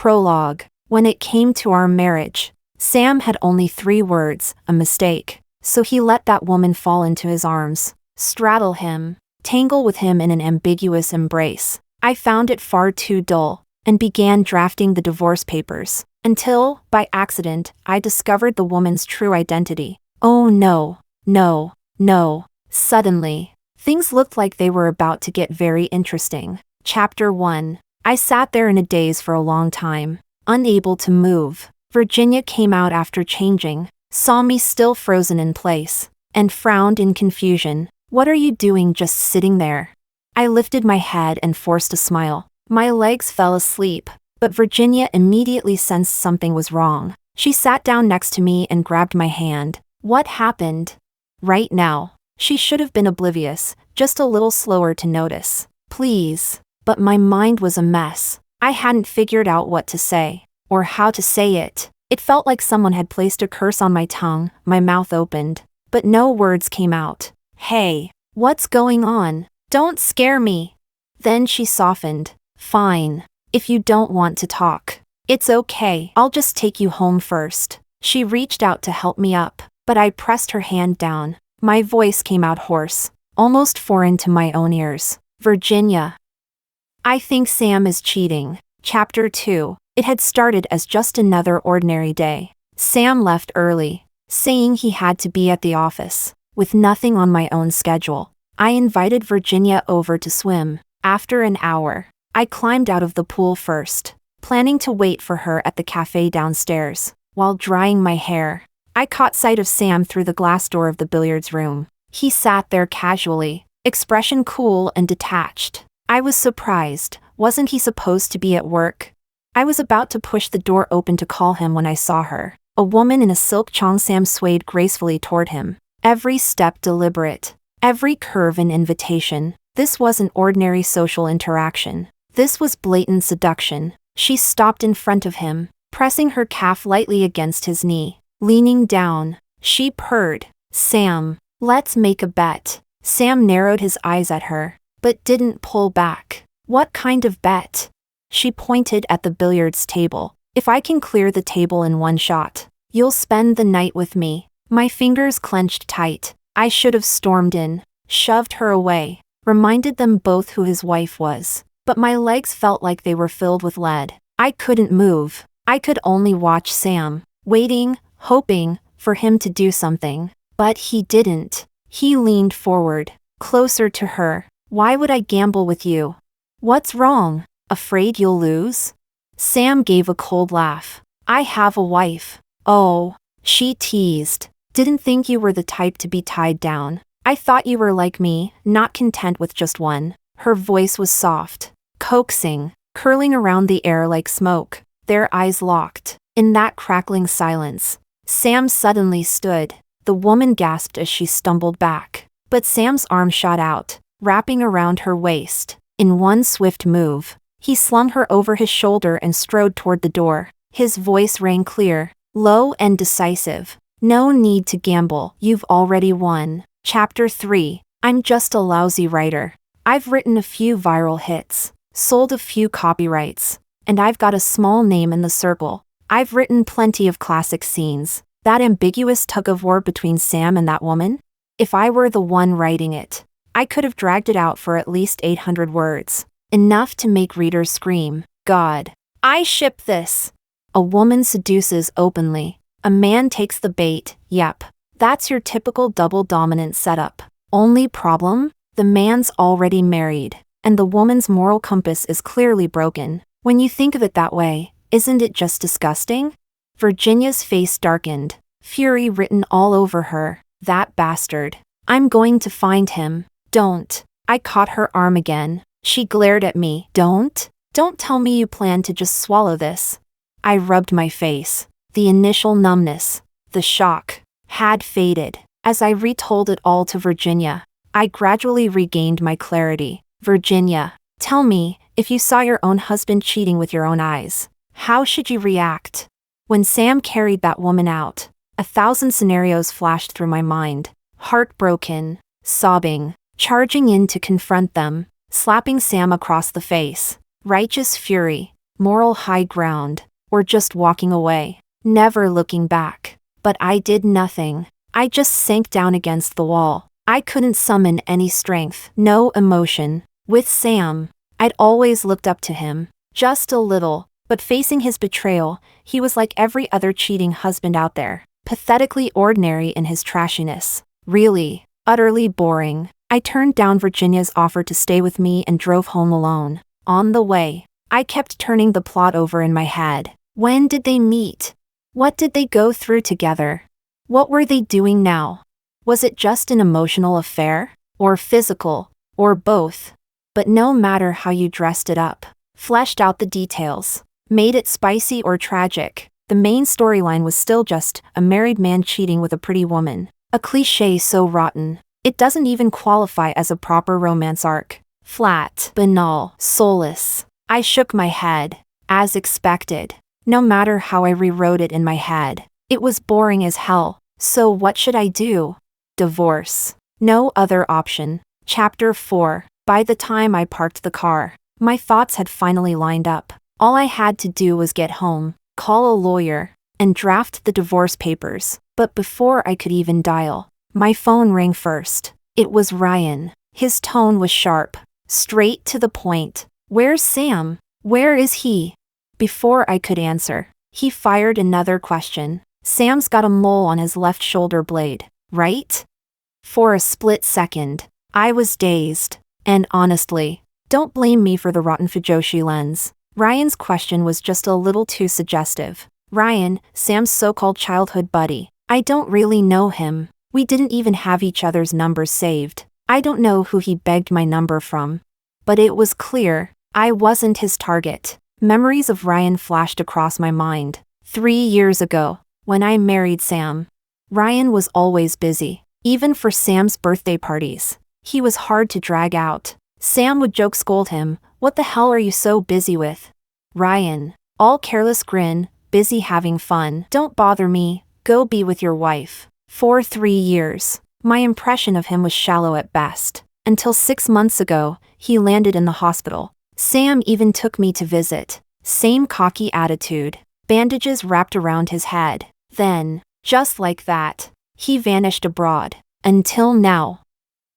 Prologue. When it came to our marriage, Sam had only 3 words: a mistake. So he let that woman fall into his arms, straddle him, tangle with him in an ambiguous embrace. I found it far too dull, and began drafting the divorce papers, until, by accident, I discovered the woman's true identity. Oh no, no, no. Suddenly, things looked like they were about to get very interesting. Chapter 1. I sat there in a daze for a long time, unable to move. Virginia came out after changing, saw me still frozen in place, and frowned in confusion. What are you doing just sitting there? I lifted my head and forced a smile. My legs fell asleep, but Virginia immediately sensed something was wrong. She sat down next to me and grabbed my hand. What happened? Right now. She should have been oblivious, just a little slower to notice. Please. But my mind was a mess. I hadn't figured out what to say, or how to say it. It felt like someone had placed a curse on my tongue. My mouth opened, but no words came out. Hey, what's going on? Don't scare me. Then she softened. Fine. If you don't want to talk, it's okay. I'll just take you home first. She reached out to help me up, but I pressed her hand down. My voice came out hoarse, almost foreign to my own ears. Virginia. I think Sam is cheating. Chapter 2. It had started as just another ordinary day. Sam left early, saying he had to be at the office, with nothing on my own schedule. I invited Virginia over to swim. After an hour, I climbed out of the pool first, planning to wait for her at the cafe downstairs. While drying my hair, I caught sight of Sam through the glass door of the billiards room. He sat there casually, expression cool and detached. I was surprised. Wasn't he supposed to be at work? I was about to push the door open to call him when I saw her. A woman in a silk cheongsam. Sam swayed gracefully toward him, every step deliberate, every curve an invitation. This wasn't ordinary social interaction. This was blatant seduction. She stopped in front of him, pressing her calf lightly against his knee. Leaning down, she purred. Sam, let's make a bet. Sam narrowed his eyes at her, but didn't pull back. What kind of bet? She pointed at the billiards table. If I can clear the table in one shot, you'll spend the night with me. My fingers clenched tight. I should have stormed in, shoved her away, reminded them both who his wife was. But my legs felt like they were filled with lead. I couldn't move. I could only watch Sam, waiting, hoping for him to do something. But he didn't. He leaned forward, closer to her. Why would I gamble with you? What's wrong? Afraid you'll lose? Sam gave a cold laugh. I have a wife. Oh, she teased. Didn't think you were the type to be tied down. I thought you were like me, not content with just one. Her voice was soft, coaxing, curling around the air like smoke. Their eyes locked. In that crackling silence, Sam suddenly stood. The woman gasped as she stumbled back. But Sam's arm shot out, wrapping around her waist. In one swift move, he slung her over his shoulder and strode toward the door. His voice rang clear, low and decisive. No need to gamble. You've already won. Chapter 3. I'm just a lousy writer. I've written a few viral hits, sold a few copyrights, and I've got a small name in the circle. I've written plenty of classic scenes. That ambiguous tug-of-war between Sam and that woman? If I were the one writing it, I could have dragged it out for at least 800 words. Enough to make readers scream, God, I ship this. A woman seduces openly. A man takes the bait. Yep. That's your typical double-dominant setup. Only problem? The man's already married, and the woman's moral compass is clearly broken. When you think of it that way, isn't it just disgusting? Virginia's face darkened, fury written all over her. That bastard. I'm going to find him. Don't. I caught her arm again. She glared at me. Don't tell me you plan to just swallow this. I rubbed my face. The initial numbness, the shock, had faded. As I retold it all to Virginia, I gradually regained my clarity. Virginia, tell me, if you saw your own husband cheating with your own eyes, how should you react? When Sam carried that woman out, 1,000 scenarios flashed through my mind. Heartbroken, sobbing, charging in to confront them, slapping Sam across the face. Righteous fury. moral high ground, or just walking away, never looking back. But I did nothing. I just sank down against the wall. I couldn't summon any strength, no emotion. With Sam, I'd always looked up to him, just a little, but facing his betrayal, he was like every other cheating husband out there, pathetically ordinary in his trashiness. Really, utterly boring. I turned down Virginia's offer to stay with me and drove home alone. On the way, I kept turning the plot over in my head. When did they meet? What did they go through together? What were they doing now? Was it just an emotional affair? Or physical? Or both? But no matter how you dressed it up, fleshed out the details, made it spicy or tragic, the main storyline was still just a married man cheating with a pretty woman. A cliché so rotten, it doesn't even qualify as a proper romance arc. Flat, banal, soulless. I shook my head. As expected. No matter how I rewrote it in my head, it was boring as hell. So what should I do? Divorce. No other option. Chapter 4. By the time I parked the car, my thoughts had finally lined up. All I had to do was get home, call a lawyer, and draft the divorce papers. But before I could even dial, my phone rang first. It was Ryan. His tone was sharp, straight to the point. Where's Sam? Where is he? Before I could answer, he fired another question. Sam's got a mole on his left shoulder blade, right? For a split second, I was dazed. And honestly, don't blame me for the rotten Fujoshi lens. Ryan's question was just a little too suggestive. Ryan, Sam's so-called childhood buddy. I don't really know him. We didn't even have each other's numbers saved. I don't know who he begged my number from. But it was clear, I wasn't his target. Memories of Ryan flashed across my mind. 3 years ago, when I married Sam. Ryan was always busy, even for Sam's birthday parties. He was hard to drag out. Sam would joke scold him, "What the hell are you so busy with?" Ryan, all careless grin, "Busy having fun. Don't bother me, go be with your wife." For 3 years, my impression of him was shallow at best. Until 6 months ago, he landed in the hospital. Sam even took me to visit. Same cocky attitude, bandages wrapped around his head. Then, just like that, he vanished abroad. Until now.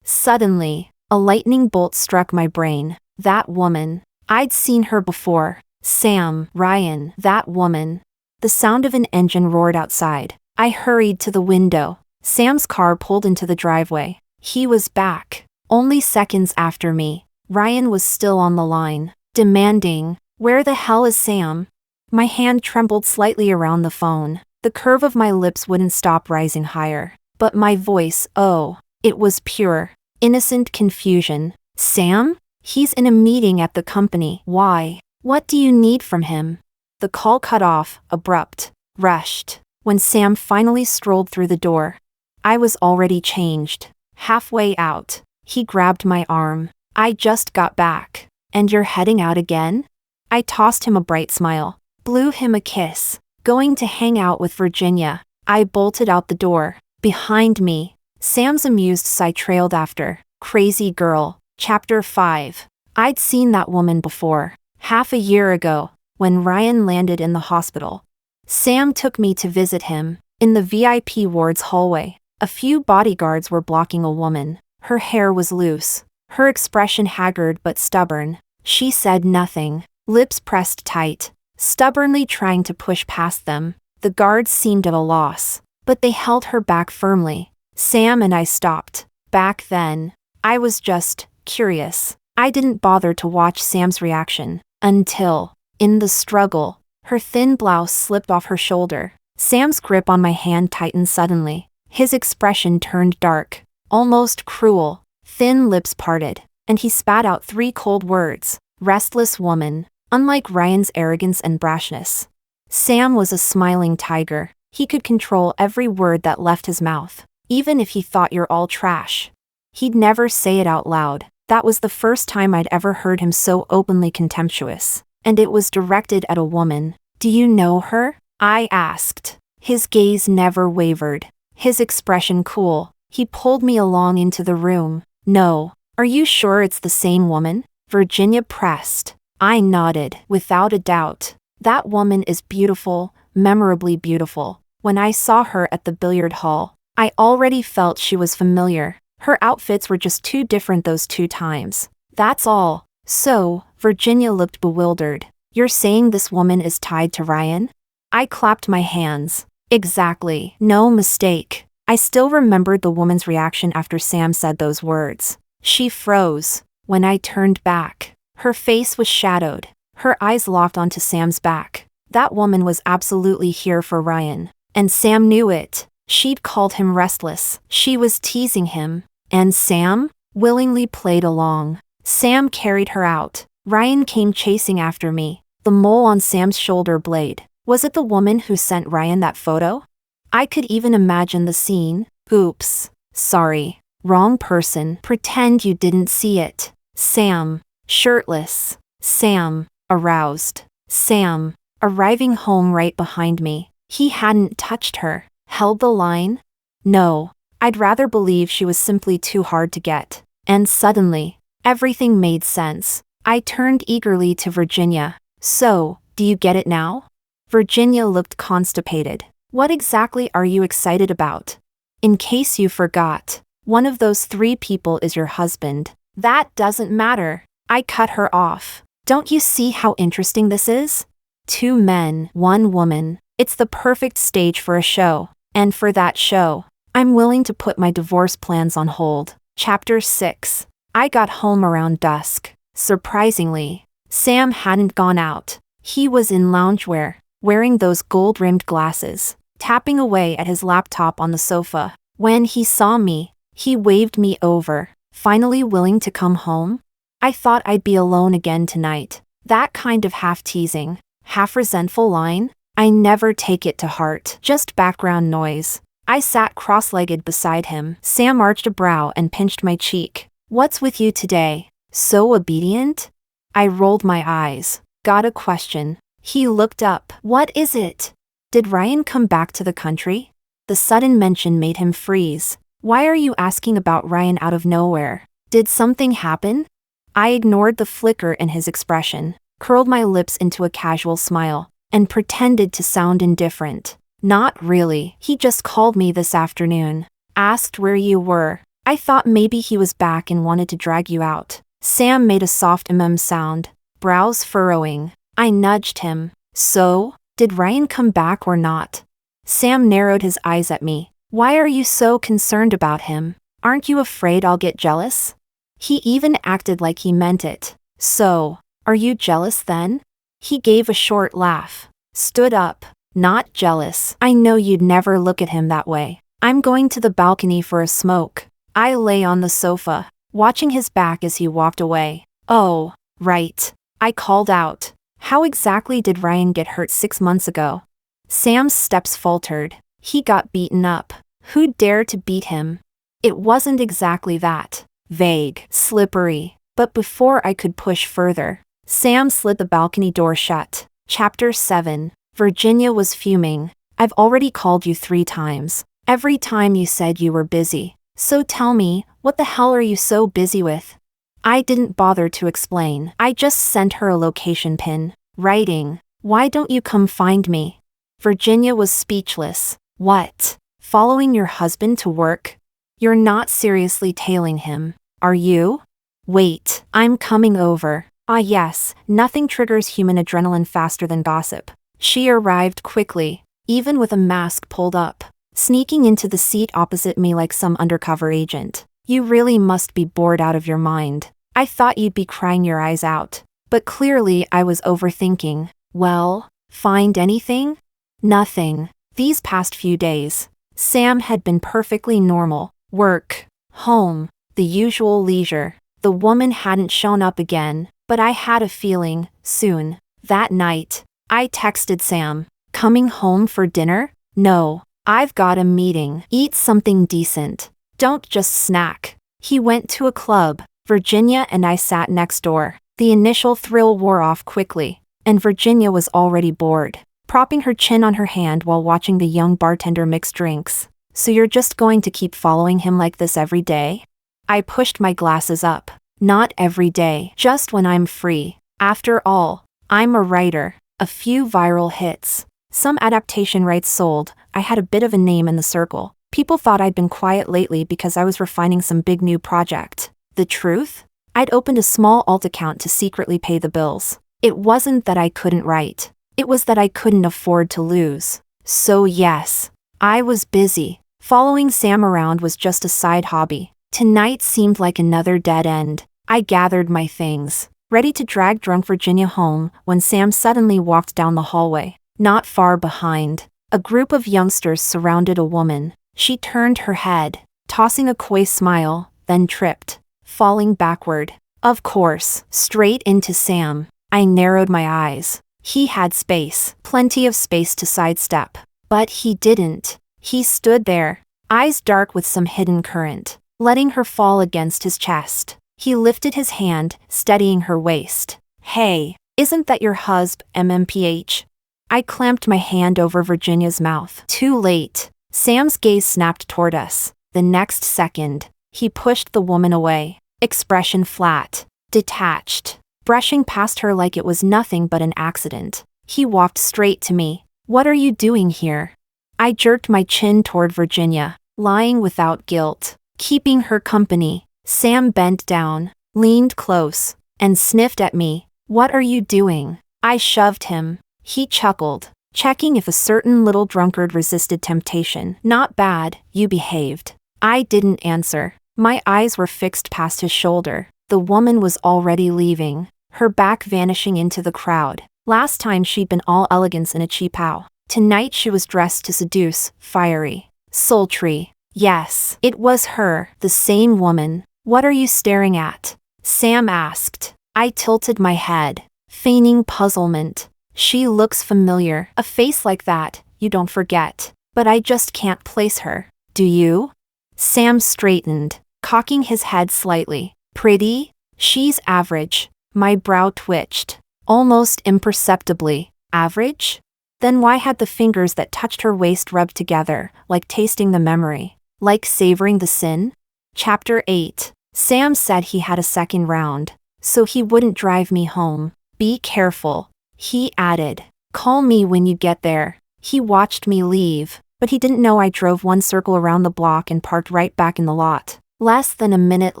Suddenly, a lightning bolt struck my brain. That woman. I'd seen her before. Sam, Ryan, that woman. The sound of an engine roared outside. I hurried to the window. Sam's car pulled into the driveway. He was back. Only seconds after me. Ryan was still on the line, demanding, "Where the hell is Sam?" My hand trembled slightly around the phone. The curve of my lips wouldn't stop rising higher. But my voice, oh, it was pure, innocent confusion. "Sam? He's in a meeting at the company." "Why? What do you need from him?" The call cut off, abrupt, rushed, when Sam finally strolled through the door. I was already changed. Halfway out, he grabbed my arm. "I just got back. And you're heading out again?" I tossed him a bright smile, blew him a kiss. "Going to hang out with Virginia." I bolted out the door. Behind me, Sam's amused sigh trailed after. Crazy girl. Chapter 5. I'd seen that woman before. Half a year ago, when Ryan landed in the hospital. Sam took me to visit him. In the VIP ward's hallway, a few bodyguards were blocking a woman. Her hair was loose, her expression haggard but stubborn. She said nothing, lips pressed tight, stubbornly trying to push past them. The guards seemed at a loss, but they held her back firmly. Sam and I stopped. Back then, I was just curious. I didn't bother to watch Sam's reaction until, in the struggle, her thin blouse slipped off her shoulder. Sam's grip on my hand tightened suddenly. His expression turned dark, almost cruel. Thin lips parted, and he spat out 3 cold words. Restless woman. Unlike Ryan's arrogance and brashness, Sam was a smiling tiger. He could control every word that left his mouth, even if he thought you're all trash. He'd never say it out loud. That was the first time I'd ever heard him so openly contemptuous. And it was directed at a woman. "Do you know her?" I asked. His gaze never wavered, his expression cool. He pulled me along into the room. "No." "Are you sure it's the same woman?" Virginia pressed. I nodded, without a doubt. That woman is beautiful, memorably beautiful. When I saw her at the billiard hall, I already felt she was familiar. Her outfits were just too different those 2 times. That's all. So, Virginia looked bewildered. You're saying this woman is tied to Ryan? I clapped my hands. Exactly. No mistake. I still remembered the woman's reaction after Sam said those words. She froze. When I turned back, her face was shadowed. Her eyes locked onto Sam's back. That woman was absolutely here for Ryan. And Sam knew it. She'd called him restless. She was teasing him. And Sam willingly played along. Sam carried her out. Ryan came chasing after me. The mole on Sam's shoulder blade. Was it the woman who sent Ryan that photo? I could even imagine the scene. Oops. Sorry. Wrong person. Pretend you didn't see it. Sam. Shirtless. Sam. Aroused. Sam. Arriving home right behind me. He hadn't touched her. Held the line? No. I'd rather believe she was simply too hard to get. And suddenly, everything made sense. I turned eagerly to Virginia. So, do you get it now? Virginia looked constipated. What exactly are you excited about? In case you forgot, one of those 3 people is your husband. That doesn't matter. I cut her off. Don't you see how interesting this is? 2 men, 1 woman. It's the perfect stage for a show. And for that show, I'm willing to put my divorce plans on hold. Chapter 6. I got home around dusk. Surprisingly, Sam hadn't gone out. He was in loungewear, wearing those gold-rimmed glasses, tapping away at his laptop on the sofa. When he saw me, he waved me over. Finally willing to come home? I thought I'd be alone again tonight. That kind of half-teasing, half-resentful line? I never take it to heart. Just background noise. I sat cross-legged beside him. Sam arched a brow and pinched my cheek. What's with you today? So obedient? I rolled my eyes. Got a question. He looked up. What is it? Did Ryan come back to the country? The sudden mention made him freeze. Why are you asking about Ryan out of nowhere? Did something happen? I ignored the flicker in his expression, curled my lips into a casual smile, and pretended to sound indifferent. Not really. He just called me this afternoon. Asked where you were. I thought maybe he was back and wanted to drag you out. Sam made a soft sound, brows furrowing. I nudged him. So, did Ryan come back or not? Sam narrowed his eyes at me. Why are you so concerned about him? Aren't you afraid I'll get jealous? He even acted like he meant it. So, are you jealous then? He gave a short laugh. Stood up. Not jealous. I know you'd never look at him that way. I'm going to the balcony for a smoke. I lay on the sofa, watching his back as he walked away. Oh, right. I called out. How exactly did Ryan get hurt 6 months ago? Sam's steps faltered. He got beaten up. Who'd dare to beat him? It wasn't exactly that. Vague, slippery. But before I could push further, Sam slid the balcony door shut. Chapter 7. Virginia was fuming. I've already called you 3 times. Every time you said you were busy. So tell me, what the hell are you so busy with? I didn't bother to explain. I just sent her a location pin. Writing, why don't you come find me? Virginia was speechless. What? Following your husband to work? You're not seriously tailing him, are you? Wait, I'm coming over. Ah yes, nothing triggers human adrenaline faster than gossip. She arrived quickly, even with a mask pulled up, sneaking into the seat opposite me like some undercover agent. You really must be bored out of your mind. I thought you'd be crying your eyes out. But clearly I was overthinking. Well, find anything? Nothing. These past few days, Sam had been perfectly normal. Work, home, the usual leisure. The woman hadn't shown up again, but I had a feeling, soon. That night, I texted Sam. Coming home for dinner? No. I've got a meeting. Eat something decent. Don't just snack. He went to a club. Virginia and I sat next door. The initial thrill wore off quickly, and Virginia was already bored, propping her chin on her hand while watching the young bartender mix drinks. So you're just going to keep following him like this every day? I pushed my glasses up. Not every day, just when I'm free. After all, I'm a writer. A few viral hits. Some adaptation rights sold. I had a bit of a name in the circle. People thought I'd been quiet lately because I was refining some big new project. The truth? I'd opened a small alt account to secretly pay the bills. It wasn't that I couldn't write. It was that I couldn't afford to lose. So yes, I was busy. Following Sam around was just a side hobby. Tonight seemed like another dead end. I gathered my things, ready to drag drunk Virginia home, when Sam suddenly walked down the hallway. Not far behind, a group of youngsters surrounded a woman. She turned her head, tossing a coy smile, then tripped, falling backward. Of course, straight into Sam. I narrowed my eyes. He had space, plenty of space to sidestep. But he didn't. He stood there, eyes dark with some hidden current, letting her fall against his chest. He lifted his hand, steadying her waist. Hey, isn't that your husb, MMPH? I clamped my hand over Virginia's mouth. Too late. Sam's gaze snapped toward us. The next second, he pushed the woman away, expression flat, detached, brushing past her like it was nothing but an accident. He walked straight to me. What are you doing here? I jerked my chin toward Virginia, lying without guilt, keeping her company. Sam bent down, leaned close, and sniffed at me. What are you doing? I shoved him. He chuckled, checking if a certain little drunkard resisted temptation. Not bad, you behaved. I didn't answer. My eyes were fixed past his shoulder. The woman was already leaving, her back vanishing into the crowd. Last time she'd been all elegance in a cheapao. Tonight she was dressed to seduce, fiery, sultry. Yes, it was her, the same woman. What are you staring at? Sam asked. I tilted my head, feigning puzzlement. She looks familiar. A face like that, you don't forget. But I just can't place her. Do you? Sam straightened, cocking his head slightly. Pretty? She's average. My brow twitched, almost imperceptibly. Average? Then why had the fingers that touched her waist rubbed together, like tasting the memory? Like savoring the sin? Chapter 8. Sam said he had a second round, so he wouldn't drive me home. Be careful, he added. Call me when you get there. He watched me leave, but he didn't know I drove one circle around the block and parked right back in the lot. Less than a minute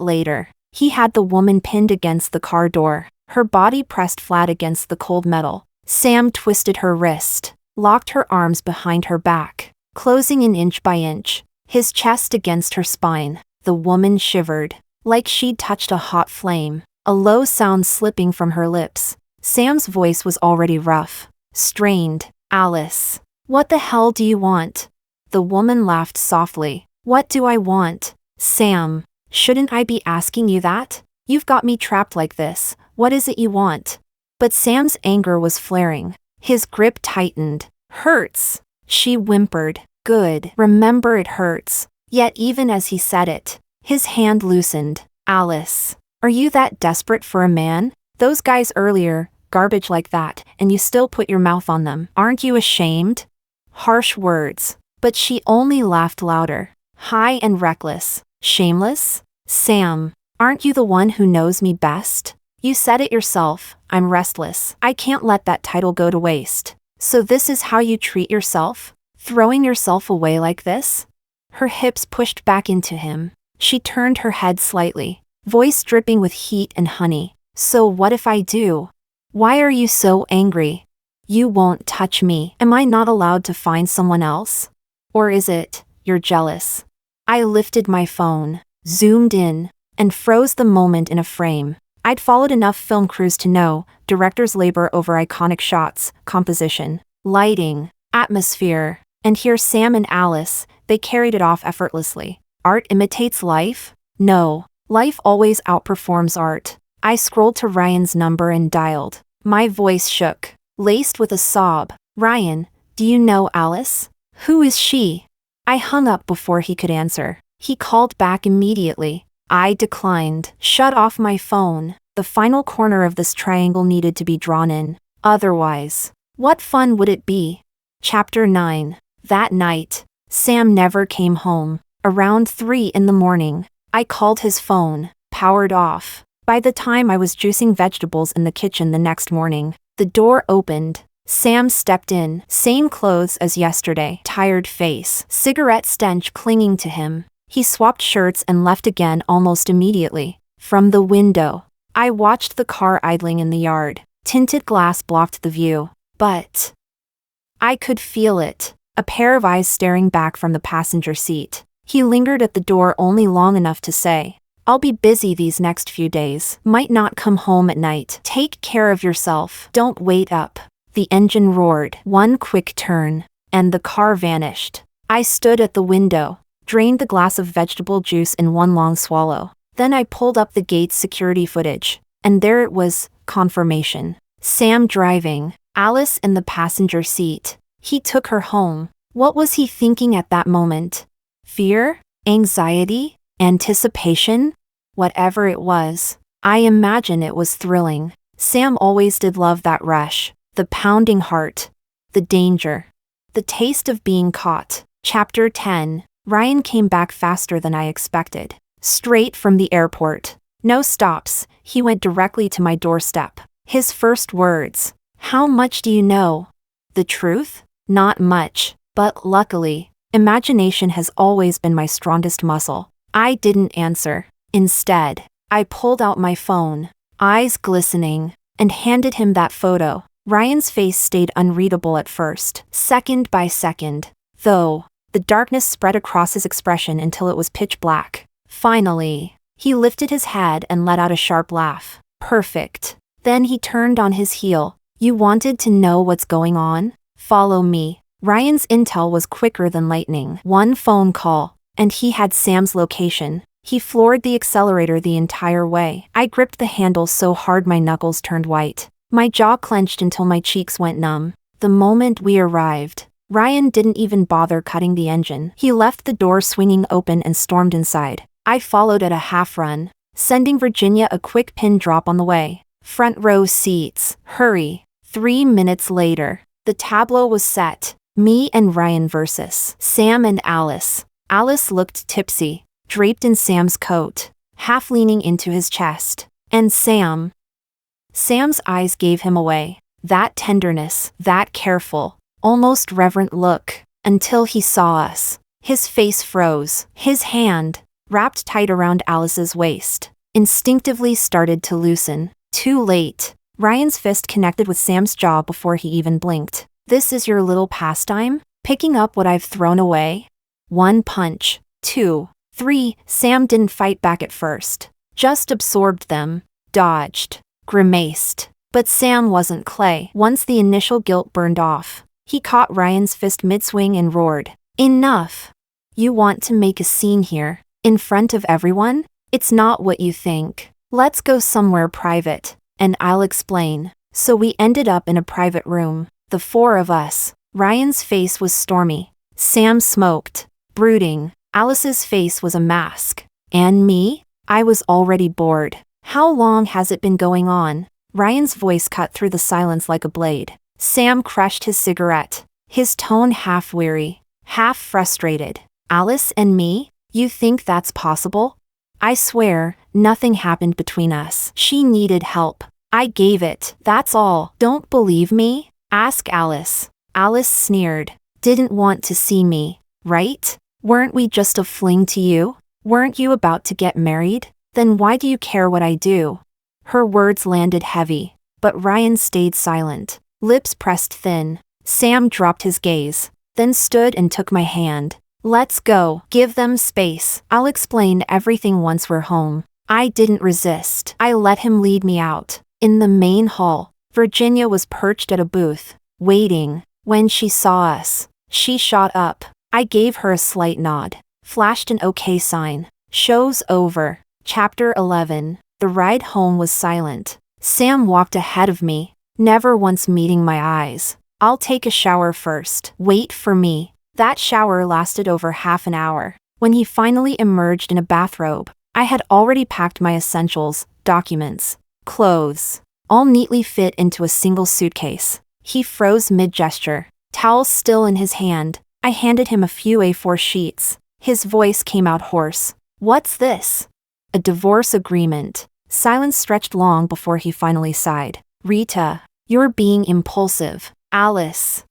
later, he had the woman pinned against the car door, her body pressed flat against the cold metal. Sam twisted her wrist, locked her arms behind her back, closing in inch by inch, his chest against her spine. The woman shivered, like she'd touched a hot flame, a low sound slipping from her lips. Sam's voice was already rough, strained. Alice, what the hell do you want? The woman laughed softly. What do I want? Sam, shouldn't I be asking you that? You've got me trapped like this. What is it you want? But Sam's anger was flaring. His grip tightened. Hurts, she whimpered. Good. Remember, it hurts. Yet even as he said it, his hand loosened. Alice, are you that desperate for a man? Those guys earlier, garbage like that, and you still put your mouth on them. Aren't you ashamed? Harsh words, but she only laughed louder. High and reckless. Shameless? Sam, aren't you the one who knows me best? You said it yourself, I'm restless. I can't let that title go to waste. So this is how you treat yourself? Throwing yourself away like this? Her hips pushed back into him. She turned her head slightly, voice dripping with heat and honey. So what if I do? Why are you so angry? You won't touch me. Am I not allowed to find someone else? Or is it, you're jealous? I lifted my phone, zoomed in, and froze the moment in a frame. I'd followed enough film crews to know, directors labor over iconic shots, composition, lighting, atmosphere. And here's Sam and Alice, they carried it off effortlessly. Art imitates life? No, life always outperforms art. I scrolled to Ryan's number and dialed. My voice shook, laced with a sob. Ryan, do you know Alice? Who is she? I hung up before he could answer. He called back immediately. I declined. Shut off my phone. The final corner of this triangle needed to be drawn in. Otherwise, what fun would it be? Chapter 9. That night, Sam never came home. Around 3 in the morning, I called his phone, powered off. By the time I was juicing vegetables in the kitchen the next morning, the door opened. Sam stepped in, same clothes as yesterday, tired face, cigarette stench clinging to him. He swapped shirts and left again almost immediately. From the window, I watched the car idling in the yard. Tinted glass blocked the view, but I could feel it, a pair of eyes staring back from the passenger seat. He lingered at the door only long enough to say, "I'll be busy these next few days. Might not come home at night. Take care of yourself. Don't wait up." The engine roared, one quick turn, and the car vanished. I stood at the window, drained the glass of vegetable juice in one long swallow. Then I pulled up the gate's security footage, and there it was, confirmation. Sam driving, Alice in the passenger seat. He took her home. What was he thinking at that moment? Fear? Anxiety? Anticipation? Whatever it was, I imagine it was thrilling. Sam always did love that rush. The pounding heart. The danger. The taste of being caught. Chapter 10. Ryan came back faster than I expected. Straight from the airport. No stops, he went directly to my doorstep. His first words. "How much do you know?" The truth? Not much, but luckily, imagination has always been my strongest muscle. I didn't answer. Instead, I pulled out my phone, eyes glistening, and handed him that photo. Ryan's face stayed unreadable at first, second by second, though the darkness spread across his expression until it was pitch black. Finally, he lifted his head and let out a sharp laugh. Perfect. Then he turned on his heel. "You wanted to know what's going on? Follow me." Ryan's intel was quicker than lightning. One phone call, and he had Sam's location. He floored the accelerator the entire way. I gripped the handle so hard my knuckles turned white. My jaw clenched until my cheeks went numb. The moment we arrived, Ryan didn't even bother cutting the engine. He left the door swinging open and stormed inside. I followed at a half-run, sending Virginia a quick pin drop on the way. "Front row seats, hurry." 3 minutes later, the tableau was set. Me and Ryan versus Sam and Alice. Alice looked tipsy, draped in Sam's coat, half leaning into his chest. And Sam's eyes gave him away. That tenderness, that careful, almost reverent look, until he saw us. His face froze. His hand, wrapped tight around Alice's waist, instinctively started to loosen. Too late. Ryan's fist connected with Sam's jaw before he even blinked. "This is your little pastime? Picking up what I've thrown away?" 1 punch, 2, 3. Sam didn't fight back at first. Just absorbed them, dodged, grimaced. But Sam wasn't clay. Once the initial guilt burned off, he caught Ryan's fist mid-swing and roared, "Enough! You want to make a scene here? In front of everyone? It's not what you think. Let's go somewhere private, and I'll explain." So we ended up in a private room, the 4 of us. Ryan's face was stormy. Sam smoked, brooding. Alice's face was a mask. And me? I was already bored. "How long has it been going on?" Ryan's voice cut through the silence like a blade. Sam crushed his cigarette, his tone half weary, half frustrated. "Alice and me? You think that's possible? I swear, nothing happened between us. She needed help. I gave it. That's all. Don't believe me? Ask Alice." Alice sneered. "Didn't want to see me, right? Weren't we just a fling to you? Weren't you about to get married? Then why do you care what I do?" Her words landed heavy, but Ryan stayed silent, lips pressed thin. Sam dropped his gaze, then stood and took my hand. "Let's go. Give them space. I'll explain everything once we're home." I didn't resist. I let him lead me out. In the main hall, Virginia was perched at a booth, waiting. When she saw us, she shot up. I gave her a slight nod, flashed an okay sign. Show's over. Chapter 11. The ride home was silent. Sam walked ahead of me, never once meeting my eyes. "I'll take a shower first. Wait for me." That shower lasted over half an hour. When he finally emerged in a bathrobe, I had already packed my essentials, documents, clothes, all neatly fit into a single suitcase. He froze mid-gesture, towel still in his hand. I handed him a few A4 sheets. His voice came out hoarse. "What's this?" "A divorce agreement." Silence stretched long before he finally sighed. Rita, you're being impulsive. Alice.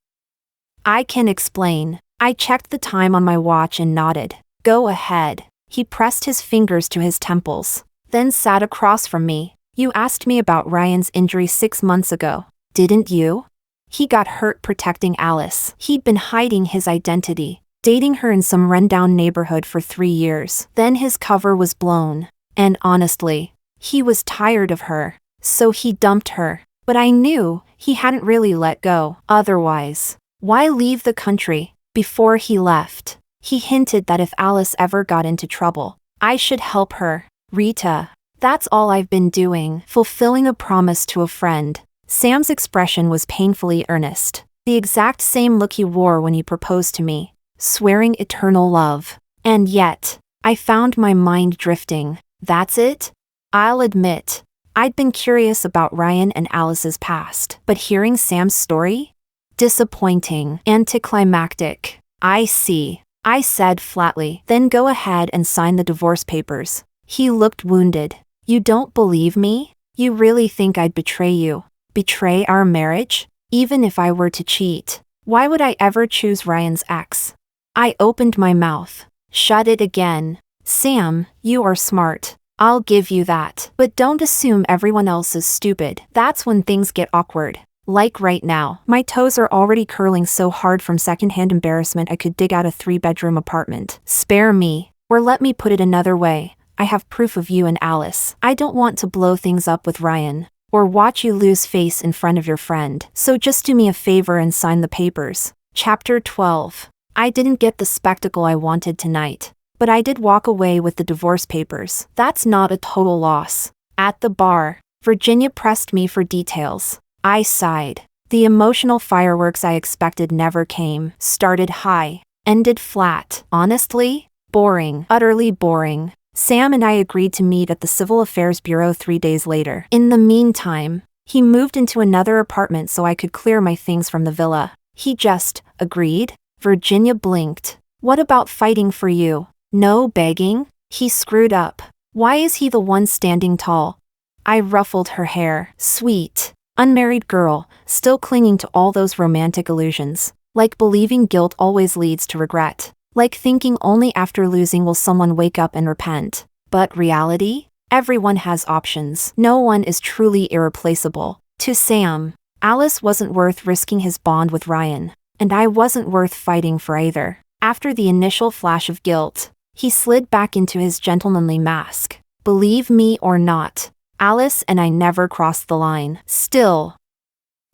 I can explain. I checked the time on my watch and nodded. Go ahead. He pressed his fingers to his temples, then sat across from me. You asked me about Ryan's injury 6 months ago, didn't you? He got hurt protecting Alice. He'd been hiding his identity, dating her in some rundown neighborhood for 3 years. Then his cover was blown. And honestly, he was tired of her. So he dumped her. But I knew he hadn't really let go. Otherwise, why leave the country? Before he left, he hinted that if Alice ever got into trouble, I should help her. Rita, that's all I've been doing, fulfilling a promise to a friend. Sam's expression was painfully earnest, the exact same look he wore when he proposed to me, swearing eternal love. And yet, I found my mind drifting. That's it? I'll admit, I'd been curious about Ryan and Alice's past, but hearing Sam's story? Disappointing, anticlimactic. I see, I said flatly. Then go ahead and sign the divorce papers. He looked wounded. You don't believe me? You really think I'd betray you? Betray our marriage? Even if I were to cheat, why would I ever choose Ryan's ex? I opened my mouth, shut it again. Sam, you are smart. I'll give you that. But don't assume everyone else is stupid. That's when things get awkward. Like right now. My toes are already curling so hard from secondhand embarrassment I could dig out a 3-bedroom apartment. Spare me. Or let me put it another way. I have proof of you and Alice. I don't want to blow things up with Ryan, or watch you lose face in front of your friend. So just do me a favor and sign the papers. Chapter 12. I didn't get the spectacle I wanted tonight, but I did walk away with the divorce papers. That's not a total loss. At the bar, Virginia pressed me for details. I sighed. The emotional fireworks I expected never came. Started high, ended flat. Honestly, boring. Utterly boring. Sam and I agreed to meet at the Civil Affairs Bureau 3 days later. In the meantime, he moved into another apartment so I could clear my things from the villa. He just agreed? Virginia blinked. What about fighting for you? No begging? He screwed up. Why is he the one standing tall? I ruffled her hair. Sweet, unmarried girl, still clinging to all those romantic illusions. Like believing guilt always leads to regret. Like thinking only after losing will someone wake up and repent. But reality? Everyone has options. No one is truly irreplaceable. To Sam, Alice wasn't worth risking his bond with Ryan, and I wasn't worth fighting for either. After the initial flash of guilt, he slid back into his gentlemanly mask. Believe me or not, Alice and I never crossed the line. Still,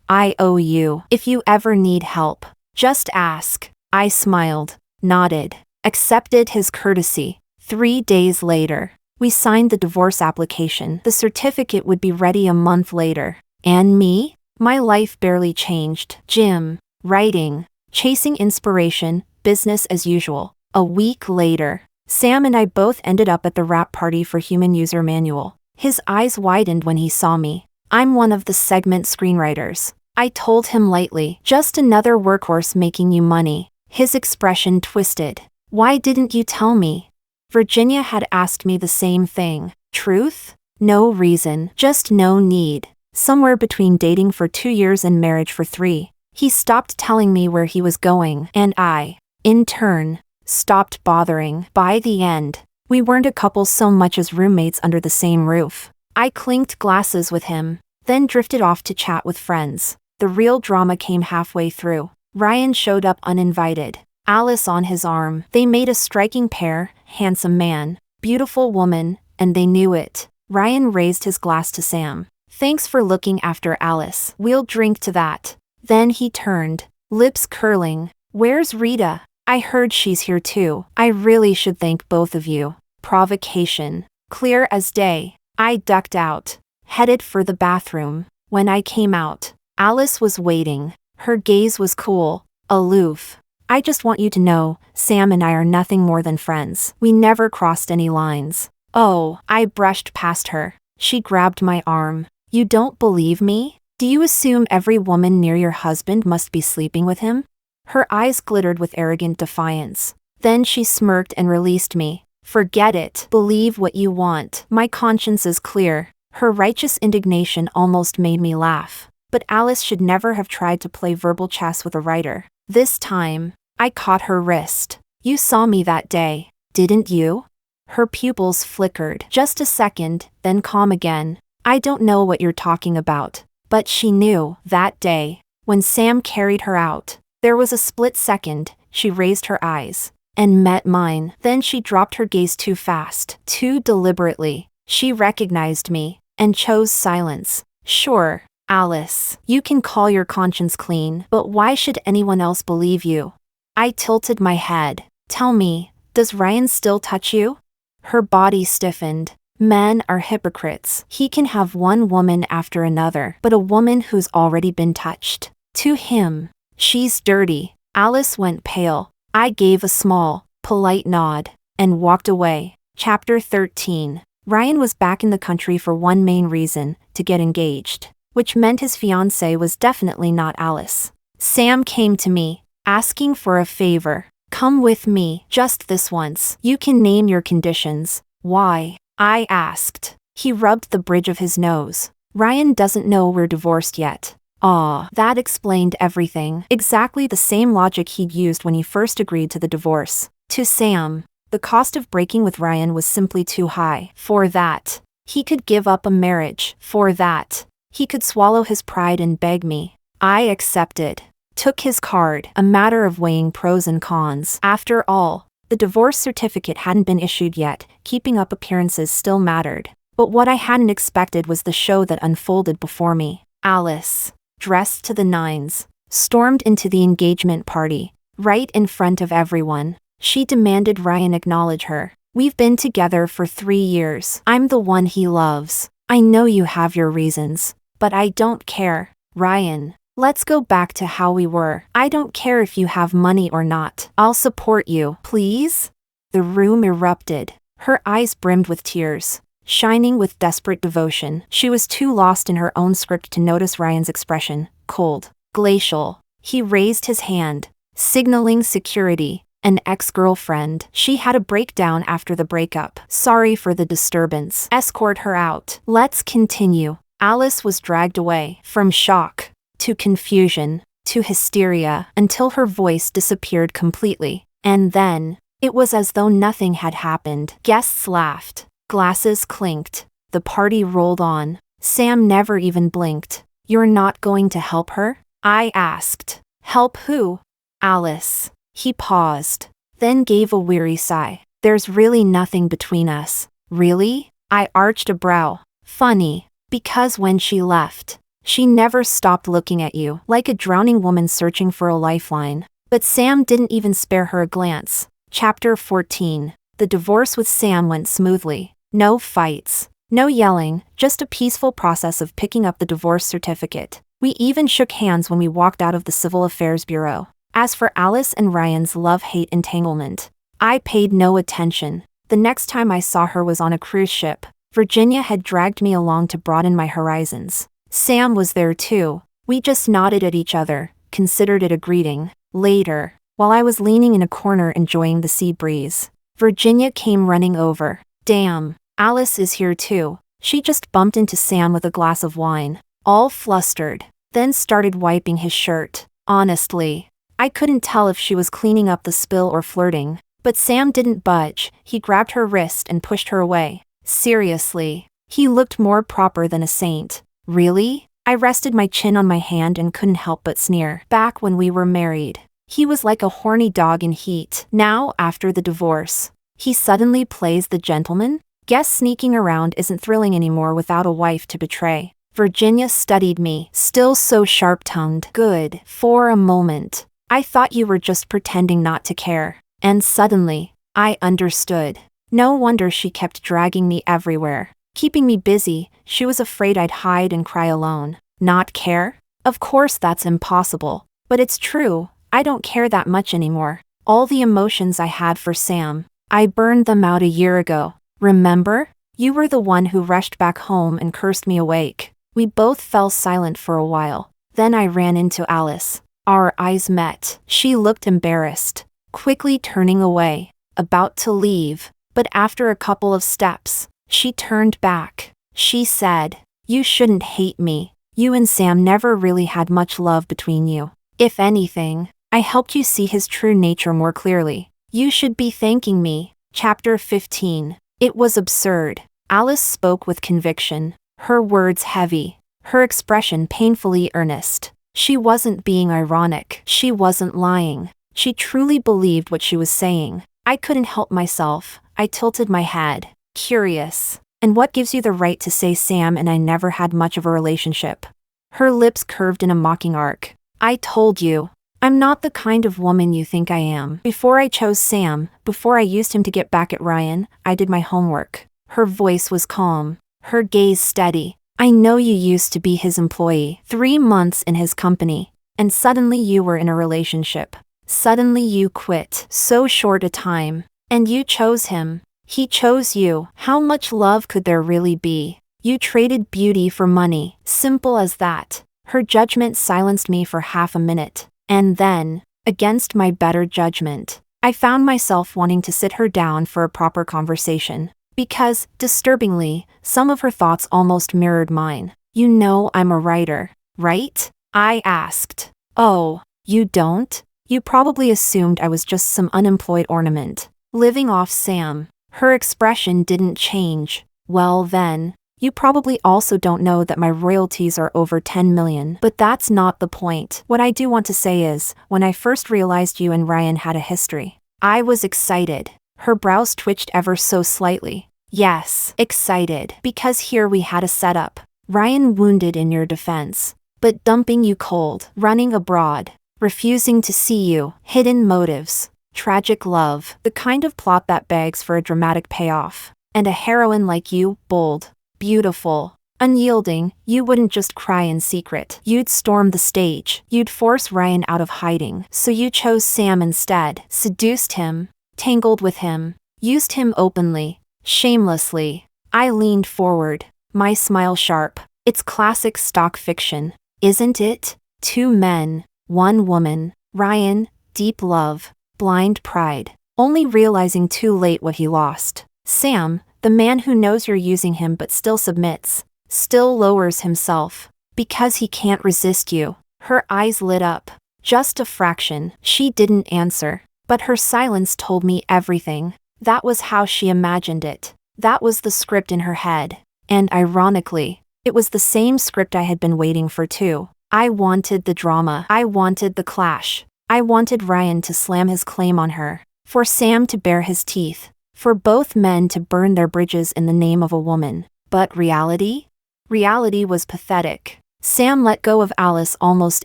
I owe you. If you ever need help, just ask. I smiled, nodded, accepted his courtesy. 3 days later, we signed the divorce application. The certificate would be ready a month later. And me? My life barely changed. Gym, writing, chasing inspiration, business as usual. A week later, Sam and I both ended up at the wrap party for Human User Manual. His eyes widened when he saw me. I'm one of the segment screenwriters. I told him lightly, just another workhorse making you money. His expression twisted. Why didn't you tell me? Virginia had asked me the same thing. Truth? No reason, just no need. Somewhere between dating for 2 years and marriage for 3. He stopped telling me where he was going, and I, in turn, stopped bothering. By the end, we weren't a couple so much as roommates under the same roof. I clinked glasses with him, then drifted off to chat with friends. The real drama came halfway through. Ryan showed up uninvited, Alice on his arm. They made a striking pair, handsome man, beautiful woman, and they knew it. Ryan raised his glass to Sam. Thanks for looking after Alice. We'll drink to that. Then he turned, lips curling. Where's Rita? I heard she's here too. I really should thank both of you. Provocation. Clear as day. I ducked out, headed for the bathroom. When I came out, Alice was waiting. Her gaze was cool, aloof. I just want you to know, Sam and I are nothing more than friends. We never crossed any lines. Oh, I brushed past her. She grabbed my arm. You don't believe me? Do you assume every woman near your husband must be sleeping with him? Her eyes glittered with arrogant defiance. Then she smirked and released me. Forget it. Believe what you want. My conscience is clear. Her righteous indignation almost made me laugh. But Alice should never have tried to play verbal chess with a writer. This time, I caught her wrist. You saw me that day, didn't you? Her pupils flickered. Just a second, then calm again. I don't know what you're talking about. But she knew, that day. When Sam carried her out, there was a split second, she raised her eyes and met mine. Then she dropped her gaze too fast, too deliberately. She recognized me and chose silence. Sure, Alice, you can call your conscience clean, but why should anyone else believe you? I tilted my head. Tell me, does Ryan still touch you? Her body stiffened. Men are hypocrites. He can have one woman after another, but a woman who's already been touched. To him, she's dirty. Alice went pale. I gave a small, polite nod and walked away. Chapter 13. Ryan was back in the country for one main reason, to get engaged, which meant his fiancée was definitely not Alice. Sam came to me, asking for a favor. Come with me, just this once. You can name your conditions. Why? I asked. He rubbed the bridge of his nose. Ryan doesn't know we're divorced yet. That explained everything. Exactly the same logic he'd used when he first agreed to the divorce. To Sam, the cost of breaking with Ryan was simply too high. For that, he could give up a marriage. For that, he could swallow his pride and beg me. I accepted. Took his card, a matter of weighing pros and cons. After all, the divorce certificate hadn't been issued yet, keeping up appearances still mattered. But what I hadn't expected was the show that unfolded before me. Alice, dressed to the nines, stormed into the engagement party, right in front of everyone. She demanded Ryan acknowledge her. We've been together for 3 years. I'm the one he loves. I know you have your reasons, but I don't care. Ryan, let's go back to how we were. I don't care if you have money or not. I'll support you, please? The room erupted. Her eyes brimmed with tears, shining with desperate devotion. She was too lost in her own script to notice Ryan's expression, cold, glacial. He raised his hand, signaling security. An ex-girlfriend. She had a breakdown after the breakup. Sorry for the disturbance. Escort her out. Let's continue. Alice was dragged away, from shock, to confusion, to hysteria, until her voice disappeared completely. And then, it was as though nothing had happened. Guests laughed. Glasses clinked. The party rolled on. Sam never even blinked. You're not going to help her? I asked. Help who? Alice. He paused, then gave a weary sigh. There's really nothing between us. Really? I arched a brow. Funny, because when she left, she never stopped looking at you, like a drowning woman searching for a lifeline. But Sam didn't even spare her a glance. Chapter 14. The divorce with Sam went smoothly. No fights, no yelling, just a peaceful process of picking up the divorce certificate. We even shook hands when we walked out of the Civil Affairs Bureau. As for Alice and Ryan's love-hate entanglement, I paid no attention. The next time I saw her was on a cruise ship. Virginia had dragged me along to broaden my horizons. Sam was there too. We just nodded at each other, considered it a greeting. Later, while I was leaning in a corner enjoying the sea breeze, Virginia came running over. Damn, Alice is here too. She just bumped into Sam with a glass of wine, all flustered, then started wiping his shirt. Honestly, I couldn't tell if she was cleaning up the spill or flirting, but Sam didn't budge. He grabbed her wrist and pushed her away. Seriously, he looked more proper than a saint. Really? I rested my chin on my hand and couldn't help but sneer. Back when we were married, he was like a horny dog in heat. Now, after the divorce, he suddenly plays the gentleman? Guess sneaking around isn't thrilling anymore without a wife to betray. Virginia studied me, still so sharp-tongued. Good. For a moment, I thought you were just pretending not to care. And suddenly, I understood. No wonder she kept dragging me everywhere, keeping me busy. She was afraid I'd hide and cry alone. Not care? Of course that's impossible. But it's true, I don't care that much anymore. All the emotions I had for Sam, I burned them out a year ago. Remember? You were the one who rushed back home and cursed me awake. We both fell silent for a while. Then I ran into Alice. Our eyes met. She looked embarrassed, quickly turning away, about to leave, but after a couple of steps, she turned back. She said. You shouldn't hate me. You and Sam never really had much love between you. If anything, I helped you see his true nature more clearly. You should be thanking me. Chapter 15. It was absurd. Alice spoke with conviction, her words heavy, her expression painfully earnest. She wasn't being ironic. She wasn't lying. She truly believed what she was saying. I couldn't help myself. I tilted my head, curious. And what gives you the right to say Sam and I never had much of a relationship? Her lips curved in a mocking arc. I told you. I'm not the kind of woman you think I am. Before I chose Sam, before I used him to get back at Ryan, I did my homework. Her voice was calm, her gaze steady. I know you used to be his employee, 3 months in his company, and suddenly you were in a relationship. Suddenly you quit, so short a time. And you chose him. He chose you. How much love could there really be? You traded beauty for money, simple as that. Her judgment silenced me for half a minute. And then, against my better judgment, I found myself wanting to sit her down for a proper conversation. Because, disturbingly, some of her thoughts almost mirrored mine. You know I'm a writer, right? I asked. Oh, you don't? You probably assumed I was just some unemployed ornament, living off Sam. Her expression didn't change. Well then, you probably also don't know that my royalties are over 10 million. But that's not the point. What I do want to say is, when I first realized you and Ryan had a history, I was excited. Her brows twitched ever so slightly. Yes, excited. Because here we had a setup. Ryan wounded in your defense, but dumping you cold, running abroad, refusing to see you, hidden motives, tragic love, the kind of plot that begs for a dramatic payoff. And a heroine like you, bold, beautiful, unyielding, you wouldn't just cry in secret. You'd storm the stage. You'd force Ryan out of hiding. So you chose Sam instead, seduced him, tangled with him, used him openly, shamelessly. I leaned forward, my smile sharp. It's classic stock fiction, isn't it? 2 men, 1 woman. Ryan, deep love, blind pride, only realizing too late what he lost. Sam, the man who knows you're using him but still submits, still lowers himself, because he can't resist you. Her eyes lit up. Just a fraction. She didn't answer, but her silence told me everything. That was how she imagined it. That was the script in her head. And ironically, it was the same script I had been waiting for too. I wanted the drama. I wanted the clash. I wanted Ryan to slam his claim on her, for Sam to bare his teeth, for both men to burn their bridges in the name of a woman. But reality? Reality was pathetic. Sam let go of Alice almost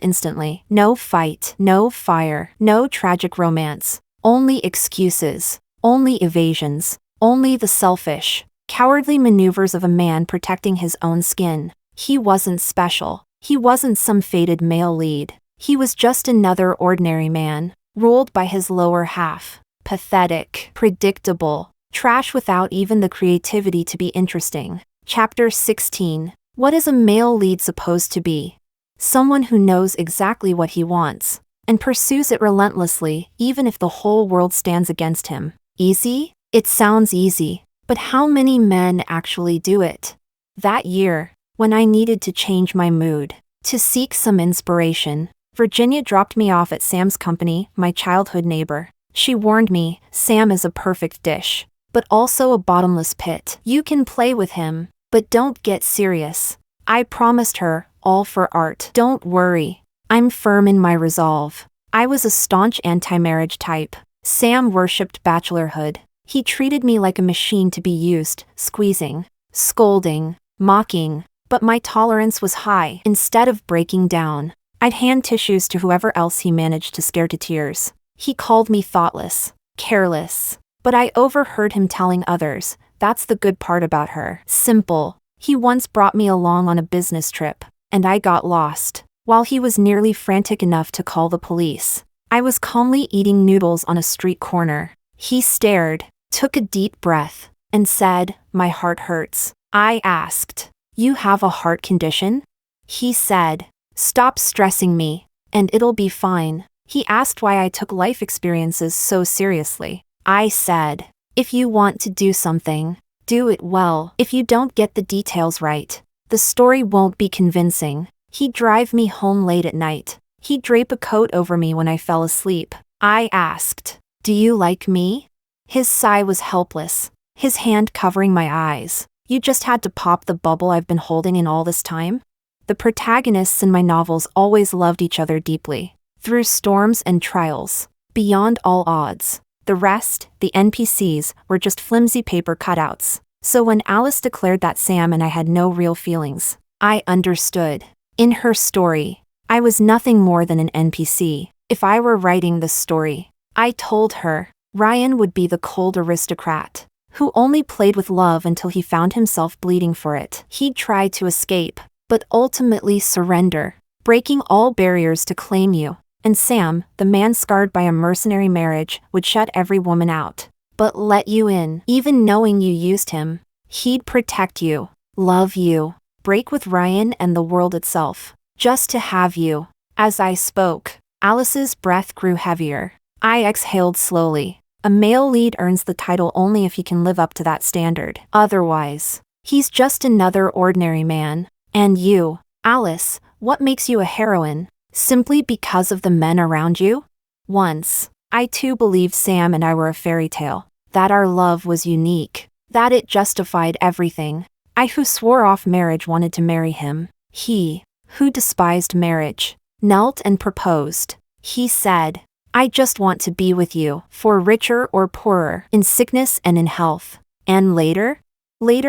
instantly. No fight, no fire, no tragic romance. Only excuses, only evasions, only the selfish, cowardly maneuvers of a man protecting his own skin. He wasn't special. He wasn't some fated male lead. He was just another ordinary man, ruled by his lower half. Pathetic, predictable, trash without even the creativity to be interesting. Chapter 16. What is a male lead supposed to be? Someone who knows exactly what he wants, and pursues it relentlessly, even if the whole world stands against him. Easy? It sounds easy, but how many men actually do it? That year, when I needed to change my mood, to seek some inspiration, Virginia dropped me off at Sam's company, my childhood neighbor. She warned me, Sam is a perfect dish, but also a bottomless pit. You can play with him, but don't get serious. I promised her, all for art. Don't worry. I'm firm in my resolve. I was a staunch anti-marriage type. Sam worshipped bachelorhood. He treated me like a machine to be used, squeezing, scolding, mocking, but my tolerance was high. Instead of breaking down, I'd hand tissues to whoever else he managed to scare to tears. He called me thoughtless, careless, but I overheard him telling others, that's the good part about her. Simple. He once brought me along on a business trip, and I got lost. While he was nearly frantic enough to call the police, I was calmly eating noodles on a street corner. He stared, took a deep breath, and said, my heart hurts. I asked, you have a heart condition? He said, stop stressing me, and it'll be fine. He asked why I took life experiences so seriously. I said, if you want to do something, do it well. If you don't get the details right, the story won't be convincing. He'd drive me home late at night. He'd drape a coat over me when I fell asleep. I asked, "Do you like me?" His sigh was helpless, his hand covering my eyes. "You just had to pop the bubble I've been holding in all this time?" The protagonists in my novels always loved each other deeply, through storms and trials, beyond all odds. The rest, the NPCs, were just flimsy paper cutouts. So when Alice declared that Sam and I had no real feelings, I understood. In her story, I was nothing more than an NPC. If I were writing this story, I told her, Ryan would be the cold aristocrat, who only played with love until he found himself bleeding for it. He'd try to escape, but ultimately surrender, breaking all barriers to claim you. And Sam, the man scarred by a mercenary marriage, would shut every woman out, but let you in. Even knowing you used him, he'd protect you, love you, break with Ryan and the world itself, just to have you. As I spoke, Alice's breath grew heavier. I exhaled slowly. A male lead earns the title only if he can live up to that standard. Otherwise, he's just another ordinary man. And you, Alice, what makes you a heroine? Simply because of the men around you? Once, I too believed Sam and I were a fairy tale, that our love was unique, that it justified everything. I who swore off marriage wanted to marry him. He, who despised marriage, knelt and proposed. He said, "I just want to be with you, for richer or poorer, in sickness and in health." And later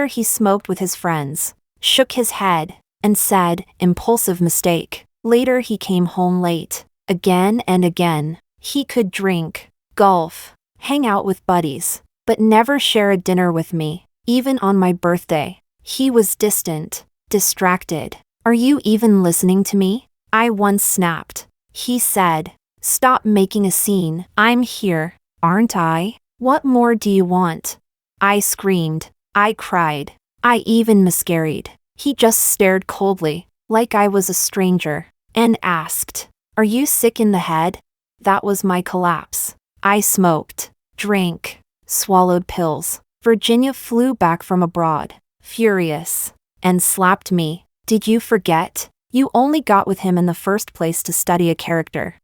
he smoked with his friends, shook his head, and said, "Impulsive mistake." Later he came home late, again and again. He could drink, golf, hang out with buddies, but never share a dinner with me. Even on my birthday, he was distant, distracted. "Are you even listening to me?" I once snapped. He said, "Stop making a scene. I'm here, aren't I? What more do you want?" I screamed. I cried. I even miscarried. He just stared coldly, like I was a stranger, and asked, "Are you sick in the head?" That was my collapse. I smoked, drank, swallowed pills. Virginia flew back from abroad, furious, and slapped me. "Did you forget? You only got with him in the first place to study a character."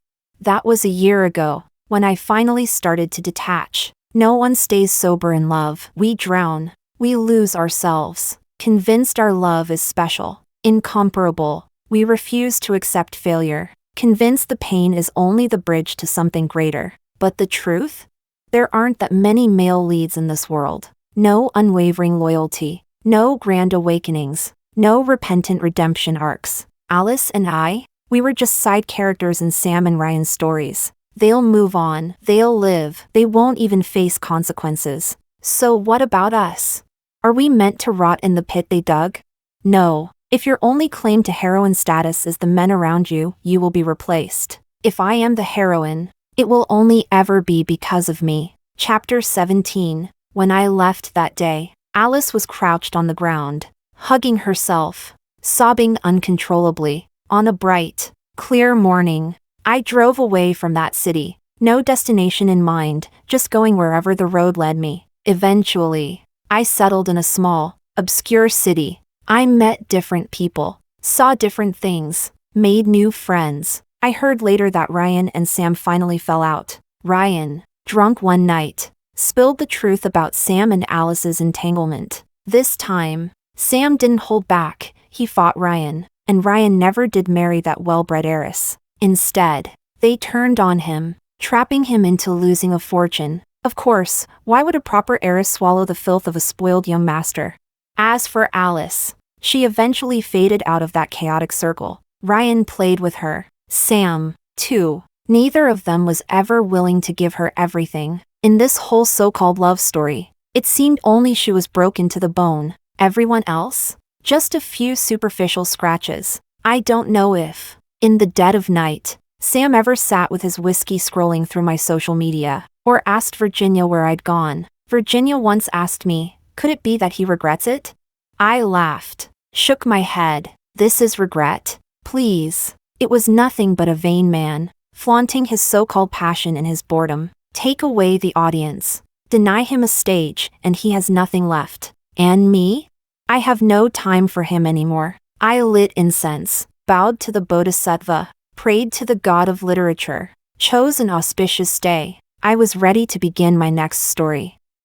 That was a year ago, when I finally started to detach. No one stays sober in love. We drown. We lose ourselves. Convinced our love is special, incomparable, we refuse to accept failure. Convinced the pain is only the bridge to something greater. But the truth? There aren't that many male leads in this world. No unwavering loyalty. No grand awakenings. No repentant redemption arcs. Alice and I, we were just side characters in Sam and Ryan's stories. They'll move on. They'll live. They won't even face consequences. So what about us? Are we meant to rot in the pit they dug? No. If your only claim to heroine status is the men around you, you will be replaced. If I am the heroine, it will only ever be because of me. Chapter 17. When I left that day, Alice was crouched on the ground, hugging herself, sobbing uncontrollably. On a bright, clear morning, I drove away from that city. No destination in mind, just going wherever the road led me. Eventually, I settled in a small, obscure city. I met different people, saw different things, made new friends. I heard later that Ryan and Sam finally fell out. Ryan, drunk one night, spilled the truth about Sam and Alice's entanglement. This time, Sam didn't hold back. He fought Ryan, and Ryan never did marry that well-bred heiress. Instead, they turned on him, trapping him into losing a fortune. Of course, why would a proper heiress swallow the filth of a spoiled young master? As for Alice, she eventually faded out of that chaotic circle. Ryan played with her. Sam, too. Neither of them was ever willing to give her everything. In this whole so-called love story, it seemed only she was broken to the bone. Everyone else? Just a few superficial scratches. I don't know if, in the dead of night, Sam ever sat with his whiskey scrolling through my social media, or asked Virginia where I'd gone. Virginia once asked me, could it be that he regrets it? I laughed, shook my head. This is regret? Please. It was nothing but a vain man, flaunting his so-called passion in his boredom. Take away the audience, deny him a stage, and he has nothing left. And me? I have no time for him anymore. I lit incense, bowed to the Bodhisattva, prayed to the god of literature, chose an auspicious day. I was ready to begin my next story.